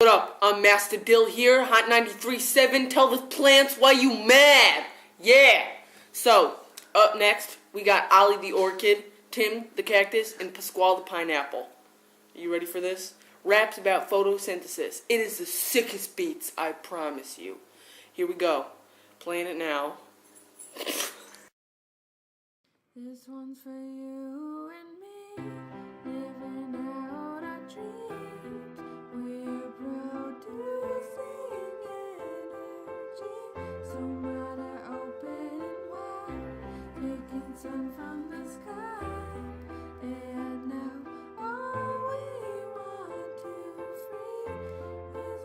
What up? I'm Master Dill here, Hot 93.7. Tell the plants why you mad. Yeah. So, up next, we got Ollie the orchid, Tim the cactus, and Pasquale the pineapple. Are you ready for this? Raps about photosynthesis. It is the sickest beats, I promise you. Here we go. Playing it now. This one's for you and me, living out our dreams. We're producing energy, so matter open and wide, taking sun from the sky. And now all we want to free is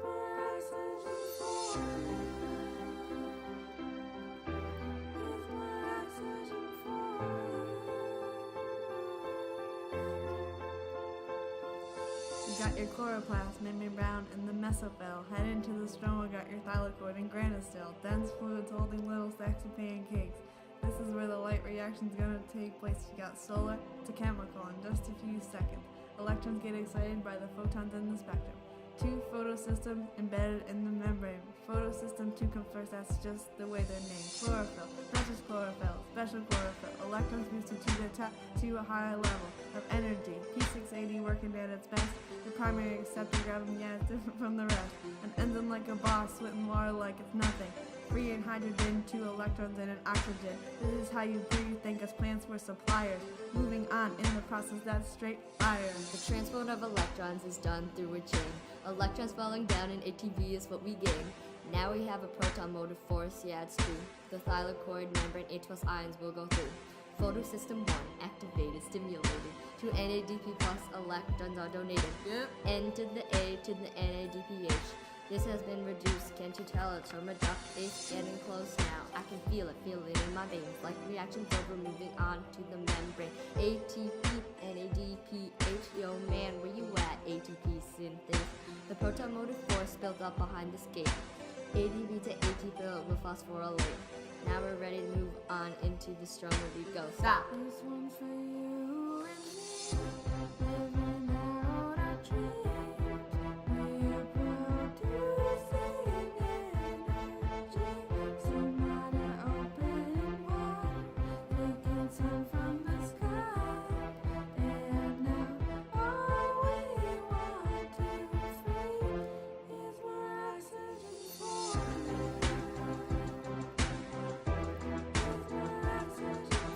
more oxygen for you. Is more oxygen for you. You got your chloroplast, membrane brown, and the mesophyll. Head into the stroma, got your thylakoid and granule, dense fluids holding little stacks of pancakes. This is where the light reaction's gonna take place. You got solar to chemical in just a few seconds. Electrons get excited by the photons in the spectrum. Two photosystems embedded in the membrane. Photosystem 2 comes first, that's just the way they're named. Chlorophyll, not just chlorophyll, special chlorophyll. Electrons boosted to a higher level of energy. P680 working at its best. The primary acceptor grabbing the gas different from the rest. An enzyme like a boss, sweating water like it's nothing. Free in hydrogen, 2 electrons and an oxygen. This is how you breathe, think us plants were suppliers. Moving on in the process, that's straight iron. The transport of electrons is done through a chain. Electrons falling down in ATV is what we gain. Now we have a proton motive force, yeah it's true. The thylakoid membrane H+ ions will go through. Photosystem 1 activated, stimulated. To NADP plus electrons are donated. Yep. N to the A to the NADPH. This has been reduced, can't you tell it's from a duct? It's getting close now. I can feel it in my veins. Like reactions over, moving on to the membrane. ATP, NADPH, yo man, where you at? ATP synthesis. The proton motive force built up behind this gate. ADP to AT filled with phosphorylate. Now we're ready to move on into the stroma. We go. Stop. This one's for you and me, living out our dreams. We're producing energy, so matter open and wide, taking sun from the sky. And now all we want to free is more oxygen for you. Is more oxygen for you.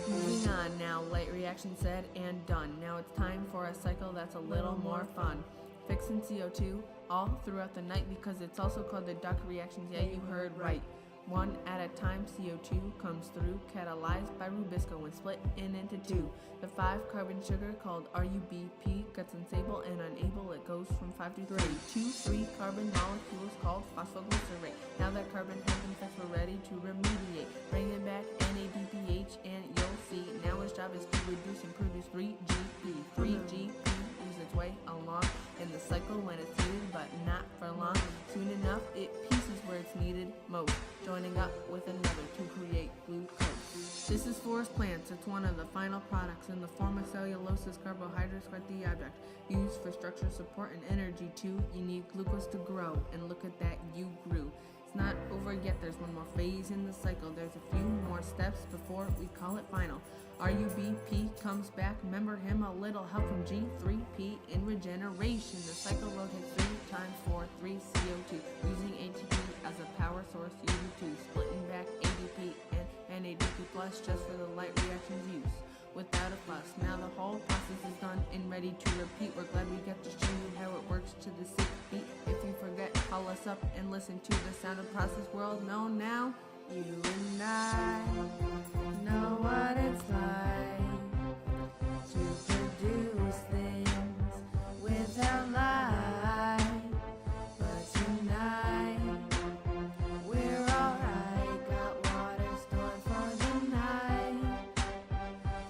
Moving on now, light reaction said and done. Now it's time for a cycle that's a little more fun. Fixing CO2 all throughout the night because it's also called the duct reactions. Yeah, you heard right. One at a time, CO2 comes through, catalyzed by Rubisco when split into two. The 5-carbon sugar called RUBP gets unstable and unable. It goes from 5 to 3. 2 3-carbon molecules called phosphoglycerate. Now that carbon has been fixed, we're ready to remediate. Bring it back NADPH and you'll see. Now its job is to reduce and produce 3GP. 3GP moves its way along in the cycle when it's needed, but not for long. Soon enough, it pieces where it's needed most, joining up with another to create glucose. This is forest plants. It's one of the final products in the form of celluloses. Carbohydrates quite the object used for structure, support, and energy too. You need glucose to grow, and look at that, you grew. It's not over yet. There's one more phase in the cycle. There's a few more steps before we call it final. RUBP comes back. Remember him, a little help from G3P in regeneration. The cycle rotates 3 times 4, 3 CO2, using ATP as a power source, UV2, splitting back ADP and NADP plus just for the light reactions use. Without a fuss. Now the whole process is done and ready to repeat. We're glad we get to show you how it works to the 6th beat. If you forget, call us up and listen to the sound of process world known now. You and I know what it's like to produce things without light. But tonight we're alright. Got water stored for the night,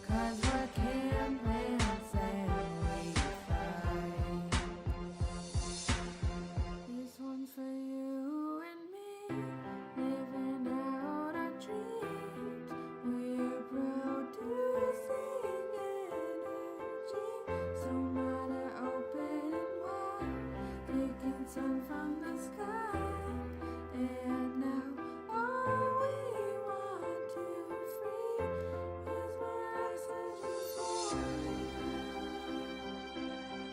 'cause we're can plants and we fly. This one's for you and me, living out our dreams. We're producing sun from the sky. And now all we want to free is more oxygen for you. Is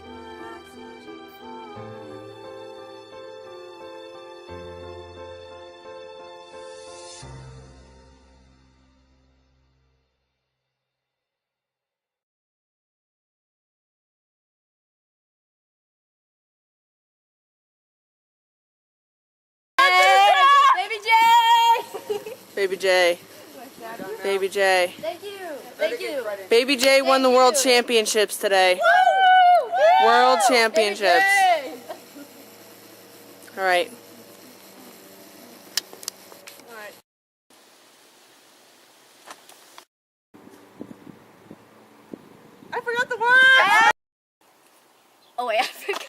more oxygen for you. Baby J! Baby J. Baby J. Thank you. Thank you. Baby J won the world championships today. World championships. All right. I forgot the word. Oh wait, I forgot.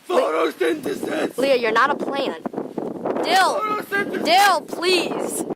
Photosynthesis. Leiah, you're not a plant. Dill! Dill, please!